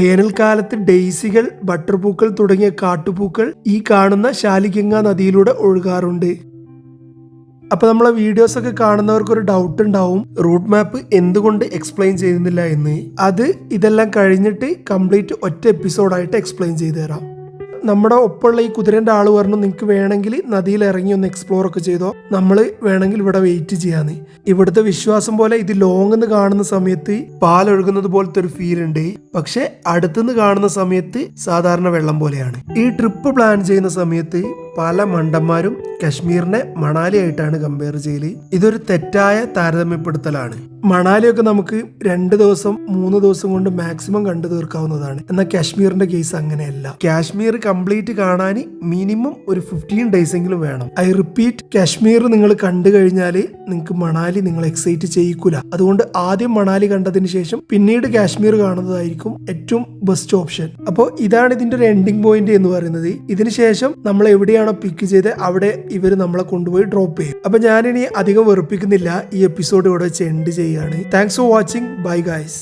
വേനൽക്കാലത്ത് ഡെയ്സികൾ, ബട്ടർപൂക്കൾ തുടങ്ങിയ കാട്ടുപൂക്കൾ ഈ കാണുന്ന ശാലിഗംഗ നദിയിലൂടെ ഒഴുകാറുണ്ട്. അപ്പൊ നമ്മളെ വീഡിയോസ് ഒക്കെ കാണുന്നവർക്ക് ഒരു ഡൗട്ട് ഉണ്ടാവും, റൂട്ട് മാപ്പ് എന്തുകൊണ്ട് എക്സ്പ്ലെയിൻ ചെയ്യുന്നില്ല എന്ന്. അത് ഇതെല്ലാം കഴിഞ്ഞിട്ട് കംപ്ലീറ്റ് ഒറ്റ എപ്പിസോഡായിട്ട് എക്സ്പ്ലെയിൻ ചെയ്തു തരാം. നമ്മുടെ ഒപ്പമുള്ള ഈ കുതിരന്റെ ആള് പറഞ്ഞു, നിങ്ങൾക്ക് വേണമെങ്കിൽ നദിയിൽ ഇറങ്ങി ഒന്ന് എക്സ്പ്ലോർ ഒക്കെ ചെയ്തോ, നമ്മൾ വേണമെങ്കിൽ ഇവിടെ വെയിറ്റ് ചെയ്യാന്ന്. ഇവിടുത്തെ വിശ്വാസം പോലെ ഇത് ലോങ് എന്ന് കാണുന്ന സമയത്ത് പാലൊഴുകുന്നത് പോലത്തെ ഒരു ഫീൽ ഉണ്ട്, പക്ഷെ അടുത്തുനിന്ന് കാണുന്ന സമയത്ത് സാധാരണ വെള്ളം പോലെയാണ്. ഈ ട്രിപ്പ് പ്ലാൻ ചെയ്യുന്ന സമയത്ത് പല മണ്ടന്മാരും കശ്മീരിനെ മണാലി ആയിട്ടാണ് കമ്പയർ ചെയ്യല്. ഇതൊരു തെറ്റായ താരതമ്യപ്പെടുത്തലാണ്. മണാലിയൊക്കെ നമുക്ക് 2 ദിവസം 3 ദിവസം കൊണ്ട് മാക്സിമം കണ്ടു തീർക്കാവുന്നതാണ്. എന്നാൽ കാശ്മീരിന്റെ കേസ് അങ്ങനെയല്ല. കാശ്മീർ കംപ്ലീറ്റ് കാണാൻ മിനിമം ഒരു 15 ഡേയ്സ് എങ്കിലും വേണം. ഐ റിപ്പീറ്റ്, കാശ്മീർ നിങ്ങൾ കണ്ടു കഴിഞ്ഞാൽ നിങ്ങൾക്ക് മണാലി നിങ്ങൾ എക്സൈറ്റ് ചെയ്യിക്കൂല. അതുകൊണ്ട് ആദ്യം മണാലി കണ്ടതിന് ശേഷം പിന്നീട് കാശ്മീർ കാണുന്നതായിരിക്കും ഏറ്റവും ബെസ്റ്റ് ഓപ്ഷൻ. അപ്പോൾ ഇതാണ് ഇതിന്റെ ഒരു എൻഡിങ് പോയിന്റ് എന്ന് പറയുന്നത്. ഇതിനുശേഷം നമ്മൾ എവിടെയാണോ പിക്ക് ചെയ്ത് അവിടെ ഇവർ നമ്മളെ കൊണ്ടുപോയി ഡ്രോപ്പ് ചെയ്യും. അപ്പൊ ഞാനിനി അധികം വെറുപ്പിക്കുന്നില്ല, ഈ എപ്പിസോഡ് ഇവിടെ വെച്ച് എൻഡ് ചെയ്യാണ്. Thanks for watching. Bye guys.